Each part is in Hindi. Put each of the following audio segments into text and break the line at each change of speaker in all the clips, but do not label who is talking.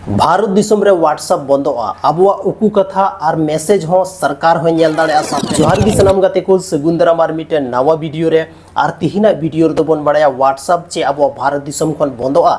भारत दिसम रे व्हाट्सएप बंदोआ अबुआ उकू कथा और मैसेज हो सरकार हो नेल दाड़े जोहार गी सनम गाते को सगुंदरा मार मिटे नवा वीडियो रे और तिहिना वीडियो रे बन बड़ाया व्हाट्सएप चे अबुआ भारत दिसम खन बंदोआ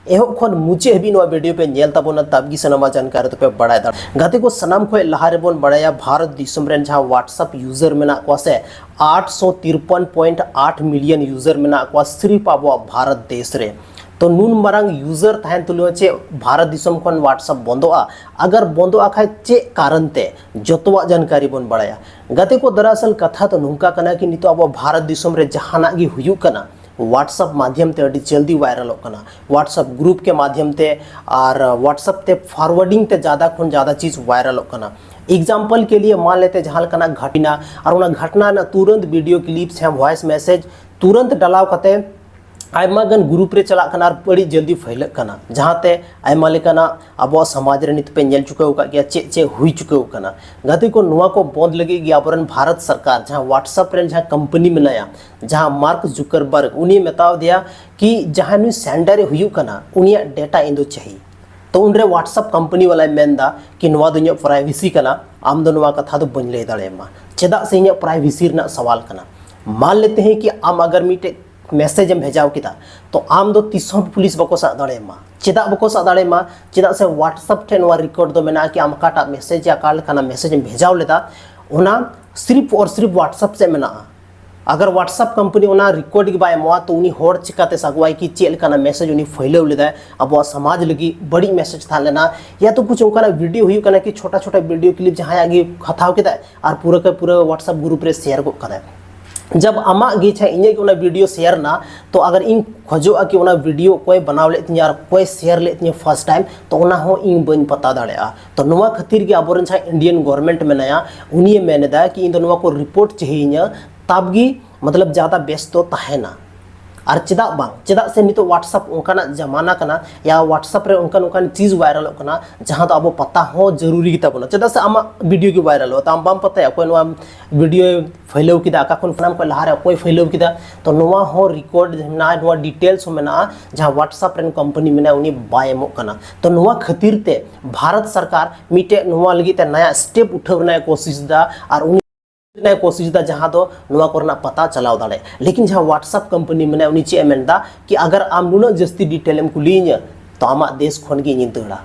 एहो खन मुचे हबी नो वीडियो पे नेल ताबोना तबगी सनमा जानकारी तो पे बड़ाय दा गाते को सनम खो लहारे बन बड़ाया भारत दिसम रेन जहां व्हाट्सएप यूजर मेना को से 853.8 मिलियन यूजर मेना को सिर्फ अबुआ भारत देश रे तो नून मारंग यूजर तहन तुलो चे भारत दिसम खन व्हाट्सएप बंदोआ अगर बंदोआ खाय चे कारण ते जतवा जानकारी बन बड़ाया गाते को दरअसल कथा तो नुंका कना कि नितो अब भारत दिसम रे जहाना गी हुयु कना व्हाट्सएप माध्यम ते अडी जल्दी वायरल होकना व्हाट्सएप ग्रुप के माध्यम ते और व्हाट्सएप ते फॉरवर्डिंग ते ज्यादा खन ज्यादा चीज वायरल होकना एग्जाम्पल के लिए मान लेते जहां कना घटना और उना घटना ना तुरंत वीडियो क्लिप्स है वॉइस मैसेज तुरंत डलाव कते आयमा गन ग्रुप रे चला कना बड़ी जल्दी फैल कना जहांते आयमा लेकना अब समाज रे नित पे नेल चुकाव का गया चे हुई चुकाव कना गाते को नुआ को बंद लगे गया अपरन भारत सरकार जहां व्हाट्सएप रे जहां कंपनी बनाया जहां मार्क जुकरबर्ग उनी बताव दिया कि जहां नु सेंडर हुई कना उनिया डेटा इंदो चाहिए तो उनरे व्हाट्सएप कंपनी वाला मेंदा कि नुआ दुनिया प्राइवेसी कना आम दो नुआ कथा तो बन ले दाड़ेमा चेदा से इनिया प्राइवेसी रना सवाल कना मान लेते हैं कि आम अगर मीटे मैसेज भेजाव किदा तो आम दो तीसों पुलिस बको सा दाड़ेमा चेदा बको सा दाड़ेमा चेदा से व्हाट्सएप ठेन वा रिकॉर्ड दो मेना कि आम काटा मैसेज या काल खाना मैसेज भेजाव लेदा ओना सिर्फ और सिर्फ व्हाट्सएप से मेना अगर व्हाट्सएप कंपनी ओना रिकॉर्ड के बाय मोआ तो उनी होड़ चिकाते सगवाई कि चेल काना मैसेज उनी फैलाव लेदा अब समाज लगी बड़ी मैसेज था लेना या तो कुछ उनका वीडियो हुई कना कि छोटा छोटा वीडियो क्लिप जहां आगे हथाव केदा और पूरा का पूरा व्हाट्सएप ग्रुप रे शेयर को कदा जब आमा गे छे इने के वीडियो शेयर ना तो अगर इन खोजोआ कि उना वीडियो कोई बनाव ले तिया और कोई शेयर ले तिया फर्स्ट टाइम तो उना हो इन बन पता दाड़ेआ तो नुआ खातिर के अबरन छा इंडियन गवर्नमेंट में नया उनी मेनेदा कि इन दोनों को रिपोर्ट चाहिए तबगी मतलब ज़्यादा व्यस्त तो तहना और चेदा से नितो व्हाट्सएप उनका जमाना कना या व्हाट्सएप रे उनका चीज़ वायरल होना जहाँ तो अब पता हो जरूरी तबना चेदा से आम वीडियो की वायरल हो तो आम बाम पता कोई वीडियो फैलाव किदा का नाम को लहारे कोई फैलाव किदा तो नुआ हो रिकॉर्ड ना नुआ डिटेल्स हो मेना जहाँ व्हाट्सएप रे कंपनी में उनी बाय एमो कना तो नुआ खातिर ते भारत सरकार मिटे नुआ लगी ते नया स्टेप उठावना कोशिश दा और कोशिश दा जहाँ दो नुआ करना पता चलाव दाड़े लेकिन जहाँ व्हाट्सएप कंपनी में उनी चे मेनदा कि अगर आम नुना जस्ती डिटेल एम कुलीन तो आमा देश खन गी निंतड़ा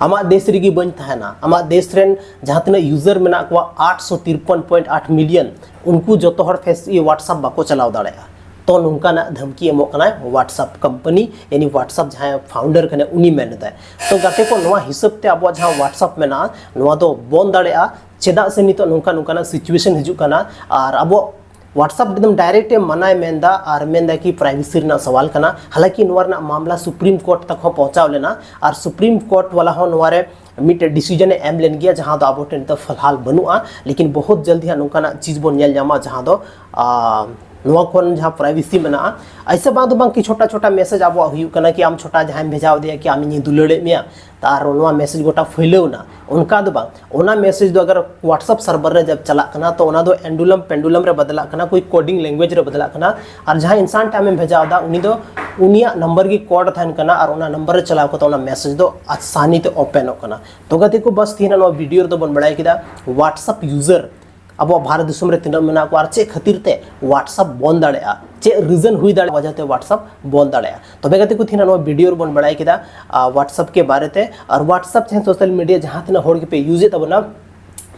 आमा देश रेगी बन थाना आमा देश रेन जहाँ तना यूजर मेना को 853.8 मिलियन उनको जो तो हर फेस ये व्हाट्सएप बाको चलाव दाड़ेगा तो नुका ना धमकी एमो कना व्हाट्सएप कंपनी यानी व्हाट्सएप जहाँ फाउंडर कने उनी मेनदा तो गाते को नुआ हिसाब ते अब जहाँ व्हाट्सएप मेना नुआ दो बन दाड़ेआ चेदा से नितो नुका सिचुएशन हिजू कना और अब व्हाट्सएप एकदम डायरेक्ट मनाए मेंदा और मेंदा कि प्राइवेसी ना सवाल कना हालांकि नुआर मामला सुप्रीम कोर्ट तक हो पहुंचाव लेना और सुप्रीम कोर्ट वाला हो नुआरे मिट डिसीजन एम लेन गया जहाँ दो अब तो फिलहाल बनुआ लेकिन बहुत जल्दी नुका चीज़ बन नेल जामा जहाँ दो नुआ कोन जहाँ प्राइवेसी मेना ऐसे बात बांग कि छोटा छोटा मैसेज अब हुई कना कि आम छोटा जहाँ भेजाव दिया कि आम दुलड़े में तार नुआ मैसेज गोटा फैलाव ना उनका दो बांग ओना मैसेज दो अगर व्हाट्सएप सर्वर रे जब चला कना तो ओना दो एंडुलम पेंडुलम रे बदला कना कोई कोडिंग लैंग्वेज रे बदला कना और जहाँ इंसान टाइम में भेजाव दा उनी दो उनिया नंबर की कोड थान कना और ओना नंबर रे चलाव को तो ओना मैसेज दो आसानी ते ओपन हो कना तो गति को बस थी ना वीडियो तो बन बड़ाई किदा व्हाट्सएप यूजर अब भारत देश में तीन मेना को चे खातिर ते व्हाट्सएप बन दाड़ेआ चे रीजन हुई दाड़े वजह ते व्हाट्सएप बन दाड़ेआ तो बेगते को थीना वीडियो बन बड़ाई किदा व्हाट्सएप के बारे ते और व्हाट्सएप चाहे सोशल मीडिया जहाँ तना होड़ के पे यूज तब ना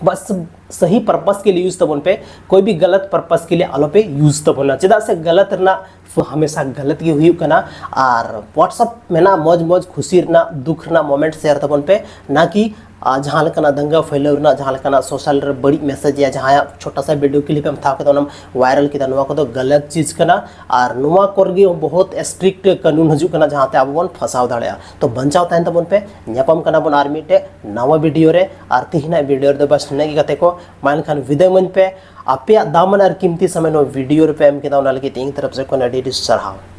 बस सही पर्पस के लिए यूज तब पे कोई भी गलत पर्पस के लिए आलो पे यूज तब ना चेदा से गलत ना हमेशा गलत की हुई कना और व्हाट्सएप में ना मौज मौज खुशी ना दुख ना मोमेंट शेयर तबन पे ना कि जहाँ लकना दंगा फैलावना जहाँ लकना सोशल रे बड़ी मैसेज या जहाँ छोटा सा वीडियो क्लिप हम था तो वायरल किया नुआ को गलत चीज़ कना और नुआ करगे बहुत स्ट्रिक्ट कानून हजू कना जहाँ ते अब बन फसाव दाड़ेआ तो बंचाव तहन तबन पे न्यापम कना बन आर मिटे नवा वीडियो रे और तिहिना वीडियो रे बस नेगी गते को मान खान विदाय मन पे आपे दामन और कीमती समय नो वीडियो रे पे एम के दावना लगे तीन तरफ से को अडी सराहव।